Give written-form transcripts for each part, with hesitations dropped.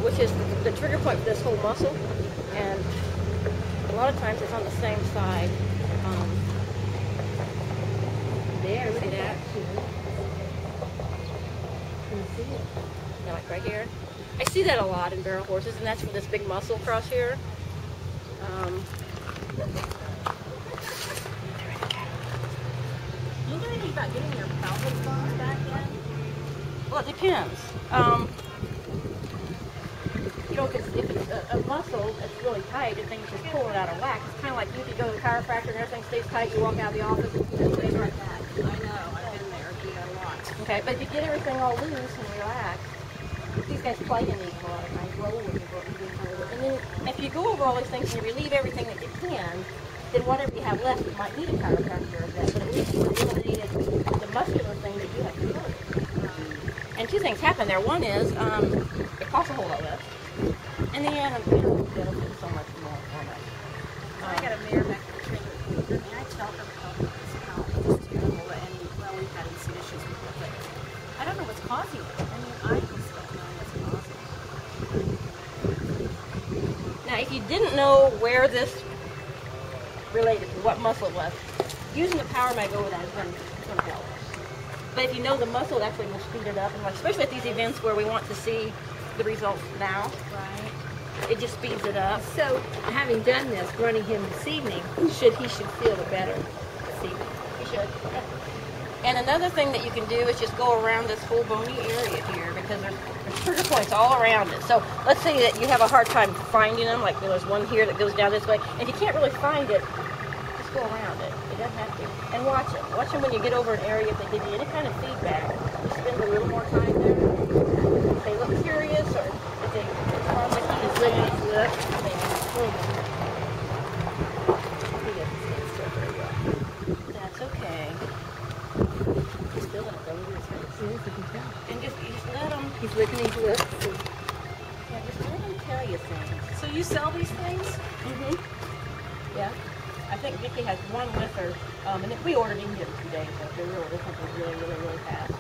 which is the trigger point for this whole muscle, and a lot of times it's on the same side. There, look at that. Can you see it? Yeah, like right here. I see that a lot in barrel horses, and that's for this big muscle across here. You know anything about getting your pelvic bones back in? Well, it depends. You know, if it's a muscle that's really tight and things just pull it out of whack, it's kind of like if you go to the chiropractor and everything stays tight, you walk out of the office and it stays like that. I know, I've been there, do that a lot. Okay, but if you get everything all loose and relaxed, these guys play in these a lot of times, roll with it, and then if you go over all these things and you relieve everything that you can, then whatever you have left, you might need a chiropractor of that, but at least you eliminated the muscular thing that you have to work. And two things happen there. One is, it costs a whole lot less, and the animal benefits so much more from it. I got a mare back in the trailer, and I tell her how it's terrible, and well, we've had some issues with it, but I don't know what's causing it. I mean, I just don't know what's causing it. Now, if you didn't know where this related to, what muscle it was, using the PowerMag over that is going to help. But if you know the muscle, it actually will speed it up, and especially at these events where we want to see the results now, Right. it just speeds it up. So, having done this, running him this evening, he should feel better this evening. You should. And another thing that you can do is just go around this whole bony area here, because there's trigger points all around it. So let's say that you have a hard time finding them, like there's one here that goes down this way, and if you can't really find it, just go around it. It doesn't have to. And watch them. Watch them when you get over an area. If they give you any kind of feedback, just spend a little more time there. If they look curious, or if they respond like he's looking at you, that's okay. He's still gonna go over his face. Yes, I can tell. And just let him. He's licking his lips. Yeah, just let him tell you things. So you sell these things? Mm-hmm. Yeah. I think Vicki has one with her, and we ordered in here 2 days. So they're really, this one's really, really, really fast.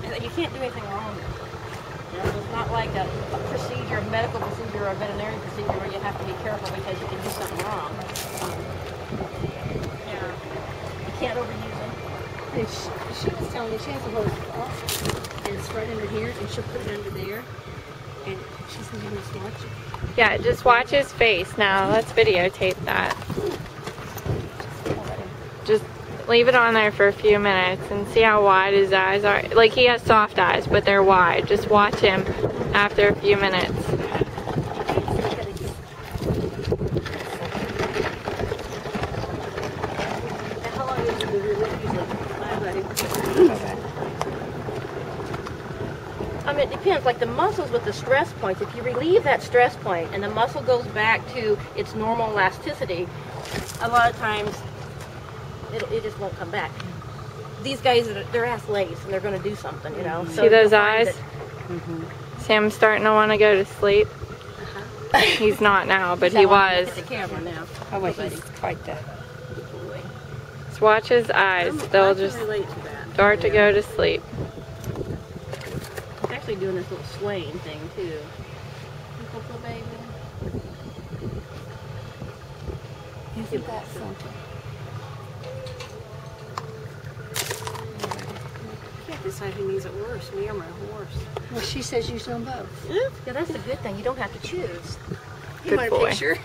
And you can't do anything wrong with it. You know, so it's not like a procedure, a medical procedure, or a veterinary procedure where you have to be careful because you can do something wrong. Yeah. You can't overuse them. And she was telling me she has a whole off, and it's right under here, and she'll put it under there, and she's going to just watch it. Yeah, just watch his face now. Let's videotape that. Just leave it on there for a few minutes and see how wide his eyes are. Like, he has soft eyes, but they're wide. Just watch him after a few minutes. How long is the relief usually? I mean, it depends. Like the muscles with the stress points, if you relieve that stress point and the muscle goes back to its normal elasticity, a lot of times it just won't come back. These guys, they're athletes and they're going to do something, you know. So See those eyes? Mm-hmm. See him starting to want to go to sleep? He's not now, but he was. At the camera now. Oh, wait, he's quite the... Just watch his eyes. They'll I can just relate to that. start to go to sleep. He's actually doing this little swaying thing too. Little baby. Isn't that something? I can't decide who needs it worse, me or my horse. Well, she says use them both. Yeah, that's the good thing. You don't have to choose. You Good want boy. a picture?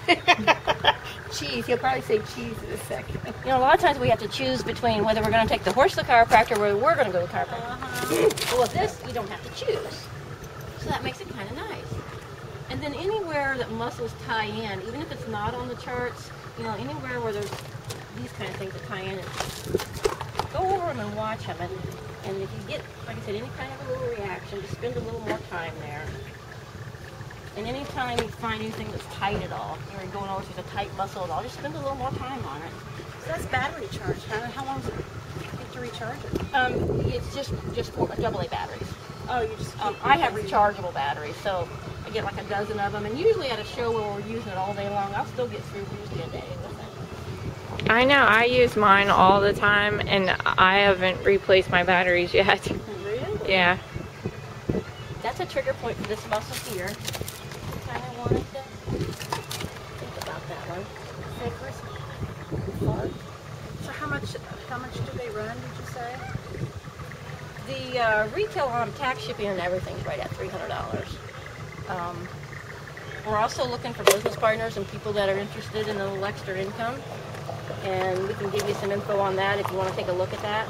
Cheese. He'll probably say cheese in a second. You know, a lot of times we have to choose between whether we're going to take the horse to the chiropractor or whether we're going to go to the chiropractor. Well, with this, you don't have to choose. So that makes it kind of nice. And then anywhere that muscles tie in, even if it's not on the charts, you know, anywhere where there's these kind of things that tie in, go over them and watch them. And if you get, like I said, any kind of a little reaction, just spend a little more time there. And anytime you find anything that's tight at all, you're going over to a tight muscle at all, just spend a little more time on it. So that's battery charge. How long does it take to recharge it? It's just for AA batteries. Oh, you just I have rechargeable batteries, so I get like a dozen of them. And usually at a show where we're using it all day long, I'll still get through usually a day with it. I know, I use mine all the time, and I haven't replaced my batteries yet. Really? Yeah. That's a trigger point for this muscle here. Kind of wanted to think about that one. Say, Chris, so how much do they run, did you say? The retail on tax shipping and everything's right at $300. We're also looking for business partners and people that are interested in a little extra income. And we can give you some info on that if you want to take a look at that.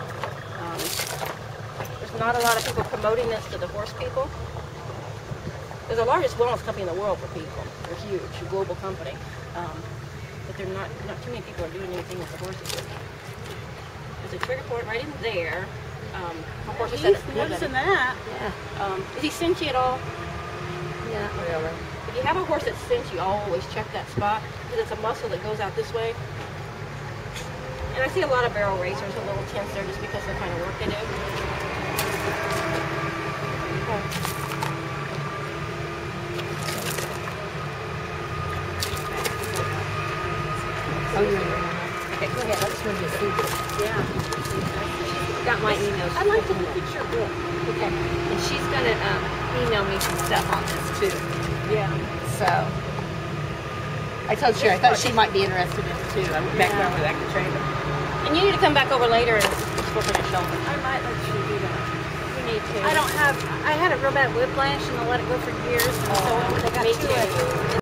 There's not a lot of people promoting this to the horse people. They're the largest wellness company in the world for people. They're huge, a global company. But they're not too many people are doing anything with the horses. There's a trigger point right in there. Of course, He's noticing that. Yeah. Is he cinchy at all? Yeah, really. If you have a horse that's cinchy, always check that spot because it's a muscle that goes out this way. And I see a lot of barrel racers a little tense there just because of the kind of work they do. Oh, yeah. Okay, go ahead. That's when you see it. Yeah. Got my emails. I'd like to look at your book. Okay. And she's gonna email me some stuff on this too. Yeah. So I told Sherry I thought she might be interested in it too. I went back over that trailer. And you need to come back over later and look at your shoulder. I might let you do that. You need to. I had a real bad whiplash and I let it go for years. And so they got me to too. it.